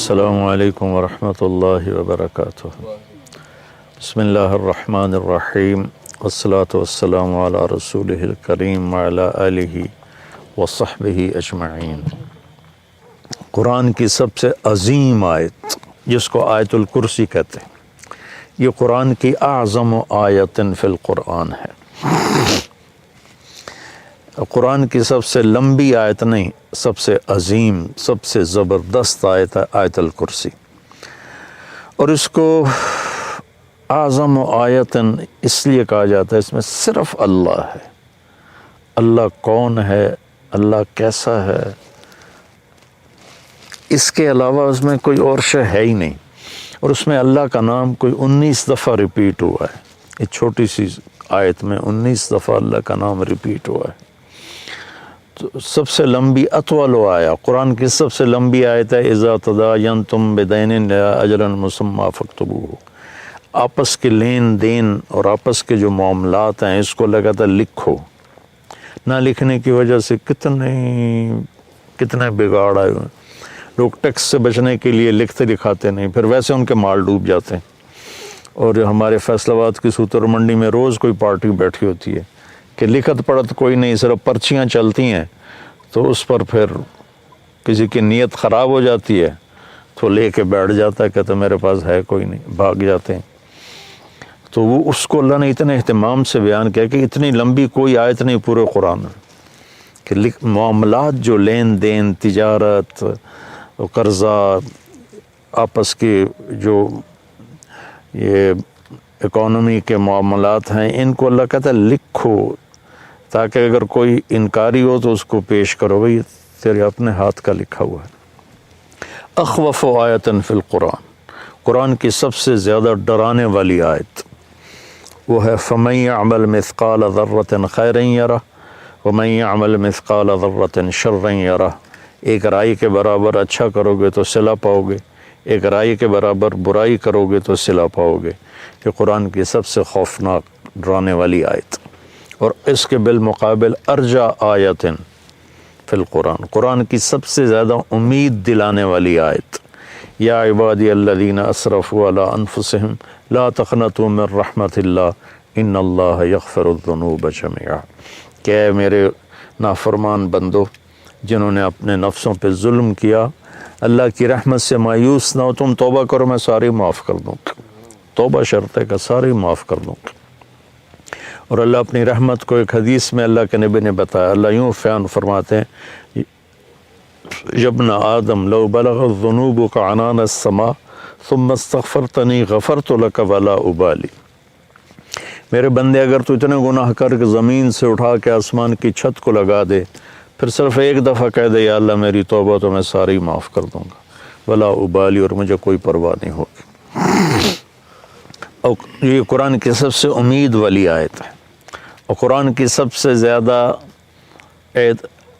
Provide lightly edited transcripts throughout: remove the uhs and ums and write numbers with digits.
السلام علیکم ورحمۃ اللہ وبرکاتہ۔ بسم اللہ الرحمن الرحیم والصلاة والسلام علی رسولہ الکریم وعلی آلہ وصحبہ اجمعین۔ قرآن کی سب سے عظیم آیت جس کو آیت الکرسی کہتے ہیں، یہ قرآن کی اعظم آیت فی القرآن ہے۔ قرآن کی سب سے لمبی آیت نہیں، سب سے عظیم، سب سے زبردست آیت ہے آیت الکرسی۔ اور اس کو اعظم آیت اس لیے کہا جاتا ہے، اس میں صرف اللہ ہے۔ اللہ کون ہے، اللہ کیسا ہے، اس کے علاوہ اس میں کوئی اور شے ہے ہی نہیں۔ اور اس میں اللہ کا نام کوئی 19 دفعہ ریپیٹ ہوا ہے۔ ایک چھوٹی سی آیت میں 19 دفعہ اللہ کا نام ریپیٹ ہوا ہے۔ تو سب سے لمبی اطول آیا، قرآن کی سب سے لمبی آیت ہے اذا تداینتم بدین الی اجل مسمی فاکتبوہ۔ آپس کے لین دین اور آپس کے جو معاملات ہیں اس کو لگاتا ہے لکھو۔ نہ لکھنے کی وجہ سے کتنے بگاڑ آئے ہوئے۔ لوگ ٹیکس سے بچنے کے لیے لکھتے دکھاتے نہیں، پھر ویسے ان کے مال ڈوب جاتے ہیں۔ اور ہمارے فیصل آباد کی سوتر منڈی میں روز کوئی پارٹی بیٹھی ہوتی ہے کہ لکھت پڑھت کوئی نہیں، صرف پرچیاں چلتی ہیں، تو اس پر پھر کسی کی نیت خراب ہو جاتی ہے تو لے کے بیٹھ جاتا ہے، کہتا میرے پاس ہے کوئی نہیں، بھاگ جاتے ہیں۔ تو وہ اس کو اللہ نے اتنے اہتمام سے بیان کیا کہ اتنی لمبی کوئی آیت نہیں پورے قرآن میں کہ معاملات جو لین دین، تجارت، قرضہ، آپس کے جو یہ اکانومی کے معاملات ہیں، ان کو اللہ کہتا ہے لکھو، تاکہ اگر کوئی انکاری ہو تو اس کو پیش کرو، بھئی تیرے اپنے ہاتھ کا لکھا ہوا ہے۔ اخوف آیت فی القرآن، قرآن کی سب سے زیادہ ڈرانے والی آیت وہ ہے فَمَن يَعْمَلْ مِثْقَالَ ذَرَّةٍ خَيْرًا يَرَهُ وَمَن يَعْمَلْ مِثْقَالَ ذَرَّةٍ شَرًّا يَرَهُ۔ ایک رائی کے برابر اچھا کرو گے تو صلہ پاؤ گے، ایک رائی کے برابر برائی کرو گے تو صلہ پاؤ گے۔ یہ قرآن کی سب سے خوفناک ڈرانے والی آیت۔ اور اس کے بالمقابل ارجا آیت فی القرآن، قرآن کی سب سے زیادہ امید دلانے والی آیت، یا عبادی الذین اسرفوا علی انفسہم لا تقنطوا من رحمت اللہ ان اللہ یغفر الذنوب جميعا۔ کہ اے میرے نافرمان بندو جنہوں نے اپنے نفسوں پہ ظلم کیا، اللہ کی رحمت سے مایوس نہ ہو، تم توبہ کرو میں ساری معاف کر دوں گا۔ توبہ شرط ہے کہ ساری معاف کر دوں گا۔ اور اللہ اپنی رحمت کو ایک حدیث میں اللہ کے نبی نے بتایا، اللہ یوں بیان فرماتے ہیں ابن آدم لو بلغت ذنوبک عنان السماء ثم استغفرتنی غفرت لک ولا ابالی۔ میرے بندے اگر تو اتنے گناہ کر کے زمین سے اٹھا کے آسمان کی چھت کو لگا دے، پھر صرف ایک دفعہ کہہ دے یا اللہ میری توبہ، تو میں ساری معاف کر دوں گا، ولا ابالی، اور مجھے کوئی پرواہ نہیں ہوگی۔ اور یہ قرآن کی سب سے امید والی آیت ہے، اور قرآن کی سب سے زیادہ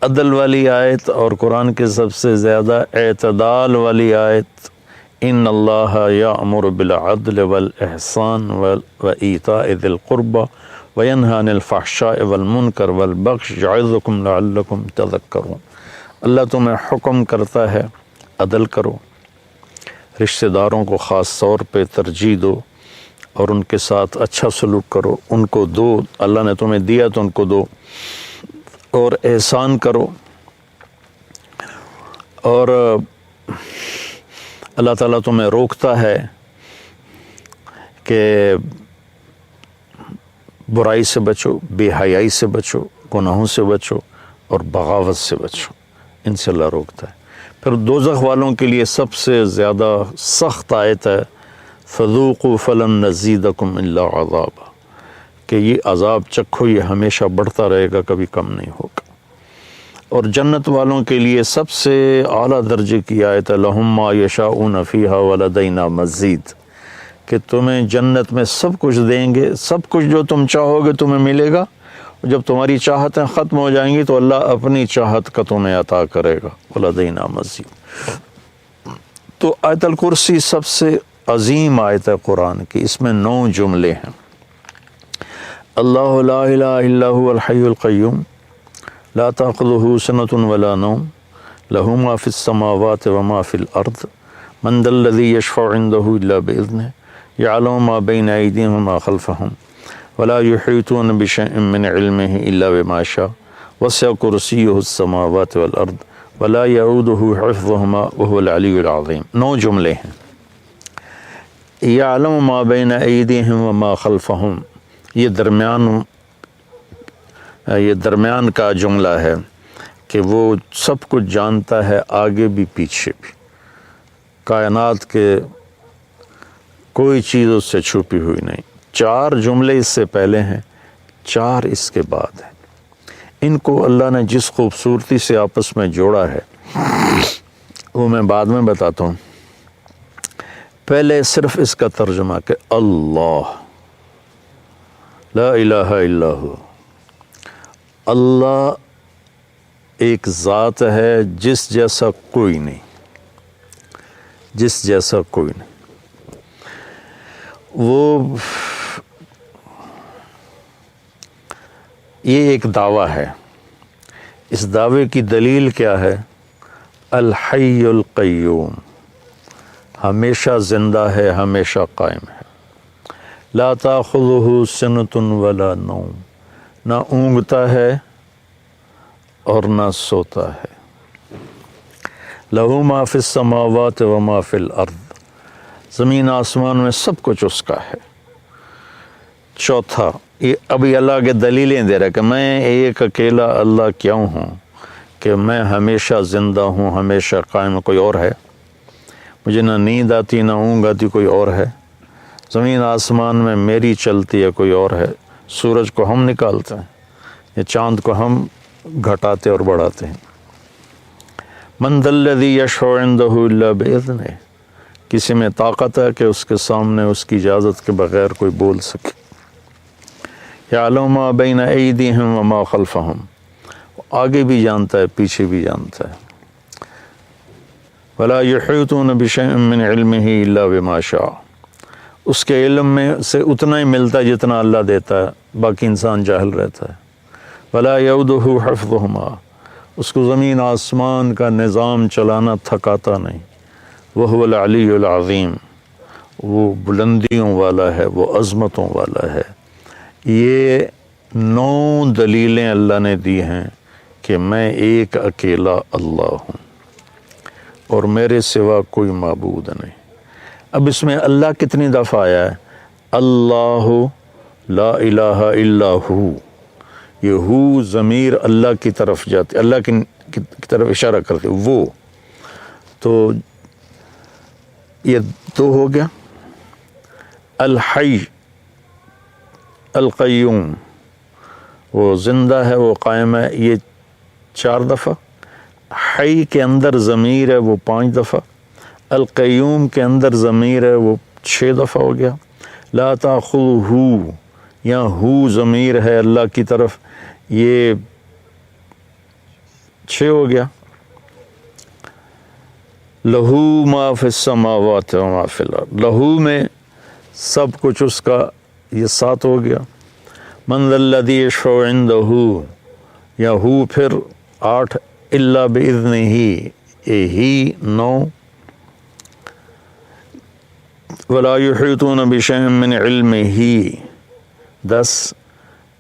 عدل والی آیت، اور قرآن کی سب سے زیادہ اعتدال والی آیت۔ ان اللہ یأمر بالعدل والاحسان وایتاء ذی القربى وینہی عن الفحشاء والمنکر والبغی یعظکم لعلکم تذکرون۔ اللہ تمہیں حکم کرتا ہے عدل کرو، رشتہ داروں کو خاص طور پہ ترجیح دو، اور ان کے ساتھ اچھا سلوک کرو، ان کو دو، اللہ نے تمہیں دیا تو ان کو دو، اور احسان کرو۔ اور اللہ تعالیٰ تمہیں روکتا ہے کہ برائی سے بچو، بے حیائی سے بچو، گناہوں سے بچو، اور بغاوت سے بچو، ان سے اللہ روکتا ہے۔ پھر دوزخ والوں کے لیے سب سے زیادہ سخت آیت ہے فذوقوا فلن نزیدکم الا عذابا، کہ یہ عذاب چکھو، یہ ہمیشہ بڑھتا رہے گا، کبھی کم نہیں ہوگا۔ اور جنت والوں کے لیے سب سے اعلیٰ درجے کی آیت ہے لہم ما یشاؤون فیہا ولدینا مزید، کہ تمہیں جنت میں سب کچھ دیں گے، سب کچھ جو تم چاہو گے تمہیں ملے گا، اور جب تمہاری چاہتیں ختم ہو جائیں گی تو اللہ اپنی چاہت کا تمہیں عطا کرے گا، ولدینا مزید۔ تو آیت الکرسی سب سے عظیم آیت ہے قرآن کی، اس میں 9 جملے ہیں۔ اللہ لا الہ الا هو الحی القیوم لا تأخذه سنة ولا نوم له ما في السماوات وما في الأرض من ذا الذی یشفع عنده الا باذنہ یعلم ما بین ایدیہم وما خلفہم ولا یحیطون بشیء من علمہ الا بما شاء وسع کرسیہ السماوات والارض ولا یعودہ حفظہما وهو العلی العظیم. 9 جملے ہیں. یعلم ما بین ایدیہم وما خلفہم، یہ درمیان کا جملہ ہے کہ وہ سب کچھ جانتا ہے، آگے بھی پیچھے بھی. کائنات کے کوئی چیز اس سے چھپی ہوئی نہیں. 4 جملے اس سے پہلے ہیں، 4 اس کے بعد ہیں. ان کو اللہ نے جس خوبصورتی سے آپس میں جوڑا ہے وہ میں بعد میں بتاتا ہوں. پہلے صرف اس کا ترجمہ کہ اللہ لا الہ الا ہو، اللہ ایک ذات ہے جس جیسا کوئی نہیں، جس جیسا کوئی نہیں. وہ یہ ایک دعویٰ ہے. اس دعوے کی دلیل کیا ہے؟ الحی القیوم، ہمیشہ زندہ ہے، ہمیشہ قائم ہے. لا تاخذہ سنۃ ولا نوم، نہ اونگتا ہے اور نہ سوتا ہے. لہ ما فی السماوات و ما فی الارض، زمین آسمان میں سب کچھ اس کا ہے. چوتھا، یہ ابھی اللہ کے دلیلیں دے رہا ہے کہ میں ایک اکیلا اللہ کیوں ہوں کہ میں ہمیشہ زندہ ہوں، ہمیشہ قائم. کوئی اور ہے؟ مجھے نہ نیند آتی نہ اونگ آتی، کوئی اور ہے؟ زمین آسمان میں میری چلتی ہے، کوئی اور ہے؟ سورج کو ہم نکالتے ہیں یا چاند کو ہم گھٹاتے اور بڑھاتے ہیں. من ذا الذی یشفع عنده الا باذنہ، کسی میں طاقت ہے کہ اس کے سامنے اس کی اجازت کے بغیر کوئی بول سکے. یعلم ما بین ایدیہم وما خلفہم، آگے بھی جانتا ہے، پیچھے بھی جانتا ہے. ولا یحیطون بشیء من علمہ الا بما شاء، اس کے علم میں سے اتنا ہی ملتا ہے جتنا اللہ دیتا ہے، باقی انسان جاہل رہتا ہے. ولا یعودہ حفظہما، اس کو زمین آسمان کا نظام چلانا تھکاتا نہیں. وہو العلی العظیم، وہ بلندیوں والا ہے، وہ عظمتوں والا ہے. یہ 9 دلیلیں اللہ نے دی ہیں کہ میں ایک اکیلا اللہ ہوں اور میرے سوا کوئی معبود نہیں. اب اس میں اللہ کتنی دفعہ آیا ہے؟ اللہ لا الہ الا ہو. یہ ہو ضمیر اللہ کی طرف جاتی، اللہ کی طرف اشارہ کرتے. وہ تو یہ 2 ہو گیا. الحی القیوم، وہ زندہ ہے، وہ قائم ہے، یہ 4 دفعہ. حی کے اندر ضمیر ہے، وہ 5 دفعہ. القیوم کے اندر ضمیر ہے، وہ 6 دفعہ ہو گیا. لا تاخذہ، یہاں ہو ضمیر ہے اللہ کی طرف، یہ 6 ہو گیا. لہو ما فی السماوات و ما فی الارض، لہو میں سب کچھ اس کا، یہ 7 ہو گیا. من ذا الذی یشفع عندہ، یا ہو پھر 8. الا باذنہ، یہ ہی 9. ولا یحیطون بشیء من علمہ 10.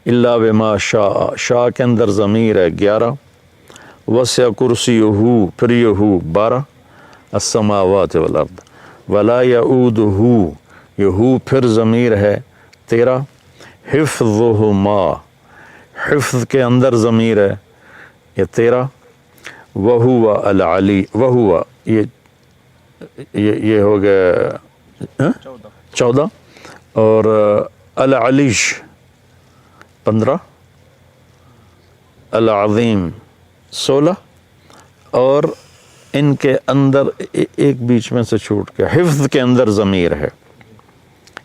الا بما شاء، شاء کے اندر ضمیر ہے 11. وسع کرسیہ، پھر یہ ہو 12. السماوات والارض ولا یعودہ، یہ ہو پھر ضمیر ہے 13. حفظہما، حفظ کے اندر ضمیر ہے یہ 13. وہو العلی، وہو یہ ہو گیا 14. اور العلیش 15. العظیم 16. اور ان کے اندر ایک بیچ میں سے چھوٹ گیا، حفظ کے اندر ضمیر ہے،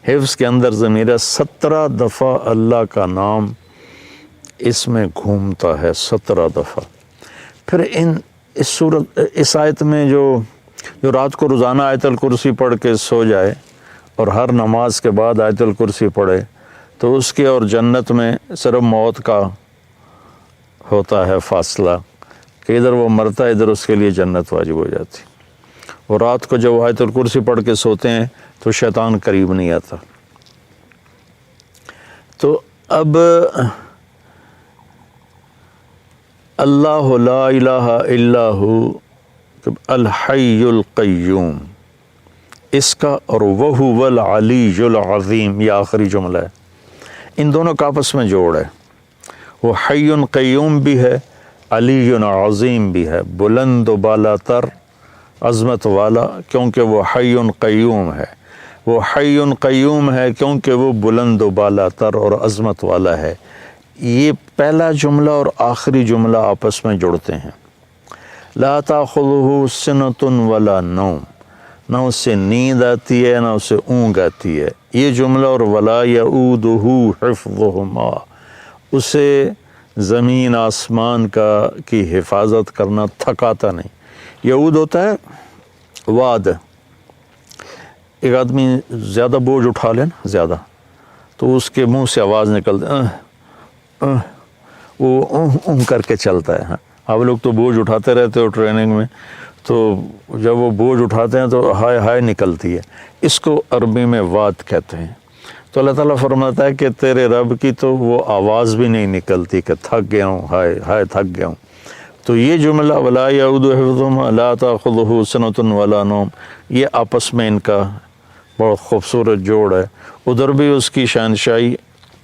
حفظ کے اندر ضمیر ہے. 17 دفعہ اللہ کا نام اس میں گھومتا ہے، 17 دفعہ. پھر اس آیت میں جو رات کو روزانہ آیت الکرسی پڑھ کے سو جائے اور ہر نماز کے بعد آیت الکرسی پڑھے تو اس کے اور جنت میں صرف موت کا ہوتا ہے فاصلہ، کہ ادھر وہ مرتا ہے، ادھر اس کے لیے جنت واجب ہو جاتی. اور رات کو جب آیت الکرسی پڑھ کے سوتے ہیں تو شیطان قریب نہیں آتا۔ تو اب اللہ لا الہ الا ہو الحی القیوم اس کا، اور وہو العلی العظیم یہ آخری جملہ ہے، ان دونوں کا آپس میں جوڑ ہے۔ وہ حی قیوم بھی ہے، علی عظیم بھی ہے، بلند و بالا تر، عظمت والا، کیونکہ وہ حی قیوم ہے۔ وہ حی قیوم ہے کیونکہ وہ بلند و بالا تر اور عظمت والا ہے۔ یہ پہلا جملہ اور آخری جملہ آپس میں جڑتے ہیں۔ لا تاخذہ سنۃ ولا نوم، نہ اس سے نیند آتی ہے نہ اسے اونگ آتی ہے۔ یہ جملہ اور ولا یؤودہ حفظہما، اسے زمین آسمان کی حفاظت کرنا تھکاتا نہیں۔ یعود ہوتا ہے واد، ایک آدمی زیادہ بوجھ اٹھا لے نا زیادہ، تو اس کے منہ سے آواز نکلتی وہ کر کے چلتا ہے۔ آپ لوگ تو بوجھ اٹھاتے رہتے ہو ٹریننگ میں، تو جب وہ بوجھ اٹھاتے ہیں تو ہائے ہائے نکلتی ہے، اس کو عربی میں واد کہتے ہیں۔ تو اللہ تعالیٰ فرماتا ہے کہ تیرے رب کی تو وہ آواز بھی نہیں نکلتی کہ تھک گیا ہوں، ہائے ہائے تھک گیا ہوں۔ تو یہ جملہ ولا یعودہ حفظہما لا تاخذہ سنۃ ولا نوم، یہ آپس میں ان کا بہت خوبصورت جوڑ ہے۔ ادھر بھی اس کی شہنشاہی،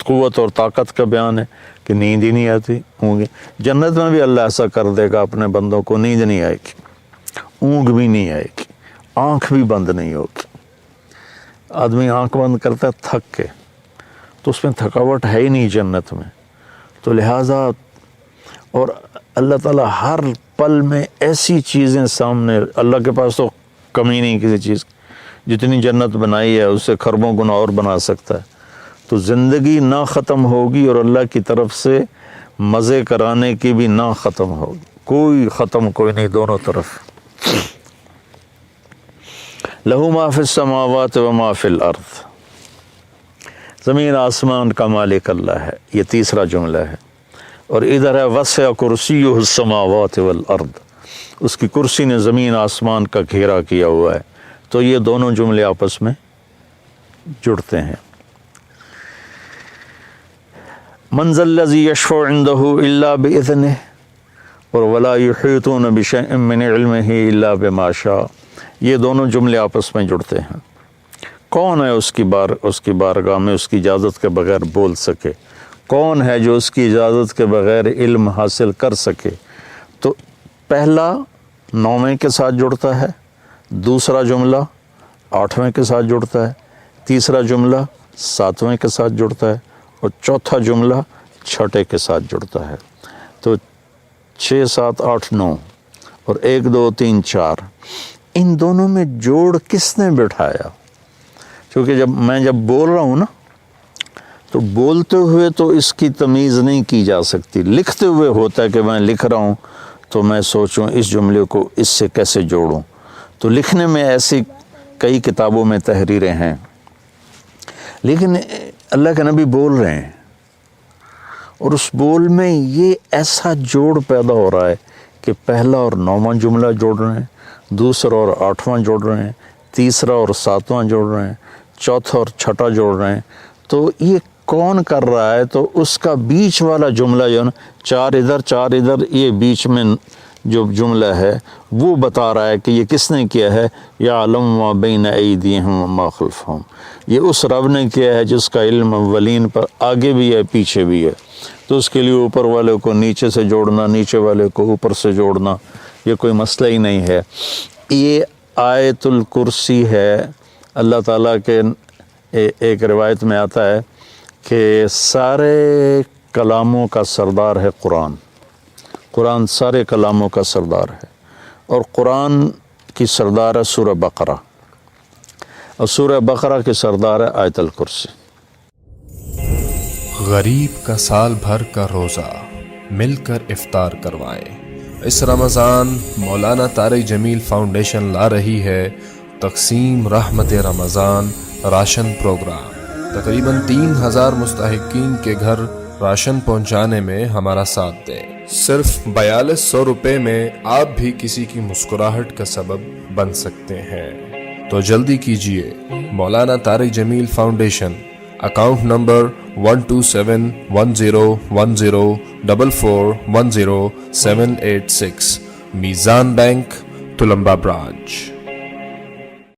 قوت اور طاقت کا بیان ہے کہ نیند ہی نہیں آتی، اونگ۔ جنت میں بھی اللہ ایسا کر دے گا اپنے بندوں کو، نیند نہیں آئے گی، اونگ بھی نہیں آئے گی، آنکھ بھی بند نہیں ہوگی۔ آدمی آنکھ بند کرتا ہے تھک کے، تو اس میں تھکاوٹ ہے ہی نہیں جنت میں۔ تو لہٰذا اور اللہ تعالیٰ ہر پل میں ایسی چیزیں سامنے، اللہ کے پاس تو کمی نہیں کسی چیز، جتنی جنت بنائی ہے اس سے خربوں گنا اور بنا سکتا ہے۔ تو زندگی نہ ختم ہوگی اور اللہ کی طرف سے مزے کرانے کی بھی نہ ختم ہوگی، کوئی ختم کوئی نہیں، دونوں طرف۔ لہ ما فی السماوات و ما فی الارض، زمین آسمان کا مالک اللہ ہے، یہ تیسرا جملہ ہے۔ اور ادھر ہے وسع کرسیہ السماوات والارض، اس کی کرسی نے زمین آسمان کا گھیرا کیا ہوا ہے۔ تو یہ دونوں جملے آپس میں جڑتے ہیں۔ من ذا الذی یشفع عندہ الا باذنہ اور ولا یحیطون بشیء من علمہ الا بما شاء، یہ دونوں جملے آپس میں جڑتے ہیں۔ کون ہے اس کی بارگاہ میں اس کی اجازت کے بغیر بول سکے؟ کون ہے جو اس کی اجازت کے بغیر علم حاصل کر سکے؟ تو پہلا 9ویں کے ساتھ جڑتا ہے، دوسرا جملہ 8ویں کے ساتھ جڑتا ہے، تیسرا جملہ 7ویں کے ساتھ جڑتا ہے، اور چوتھا جملہ 6 کے ساتھ جڑتا ہے۔ تو 6 7 8 9 اور 1 2 3 4، ان دونوں میں جوڑ کس نے بٹھایا؟ کیونکہ جب بول رہا ہوں نا، تو بولتے ہوئے تو اس کی تمیز نہیں کی جا سکتی، لکھتے ہوئے ہوتا ہے کہ میں لکھ رہا ہوں تو میں سوچوں اس جملے کو اس سے کیسے جوڑوں۔ تو لکھنے میں ایسی کئی کتابوں میں تحریریں ہیں، لیکن اللہ کے نبی بول رہے ہیں اور اس بول میں یہ ایسا جوڑ پیدا ہو رہا ہے کہ پہلا اور 9واں جملہ جوڑ رہے ہیں، دوسرا اور 8واں جوڑ رہے ہیں، تیسرا اور 7واں جوڑ رہے ہیں، چوتھا اور 6 جوڑ رہے ہیں۔ تو یہ کون کر رہا ہے؟ تو اس کا بیچ والا جملہ جو ہے نا، 4 ادھر 4 ادھر، یہ بیچ میں جو جملہ ہے وہ بتا رہا ہے کہ یہ کس نے کیا ہے۔ یعلم ما بین ایدیہم وما خلفہم، یہ اس رب نے کیا ہے جس کا علم اولین پر آگے بھی ہے پیچھے بھی ہے۔ تو اس کے لیے اوپر والے کو نیچے سے جوڑنا، نیچے والے کو اوپر سے جوڑنا، یہ کوئی مسئلہ ہی نہیں ہے۔ یہ آیت الکرسی ہے، اللہ تعالیٰ کے ایک روایت میں آتا ہے کہ سارے کلاموں کا سردار ہے قرآن، قرآن سارے کلاموں کا سردار ہے، اور قرآن کی سردار ہے سورہ بقرہ، اور سورہ بقرہ کی سردار ہے آیت الکرسی۔ غریب کا سال بھر کا روزہ مل کر افطار کروائیں۔ اس رمضان مولانا طارق جمیل فاؤنڈیشن لا رہی ہے تقسیم رحمت رمضان راشن پروگرام۔ تقریباً 3000 مستحقین کے گھر راشن پہنچانے میں ہمارا ساتھ دیں۔ صرف 4200 روپے میں آپ بھی کسی کی مسکراہٹ کا سبب بن سکتے ہیں۔ تو جلدی کیجئے، مولانا طارق جمیل فاؤنڈیشن، اکاؤنٹ نمبر 127101044100786، میزان بینک، تلمبہ برانچ۔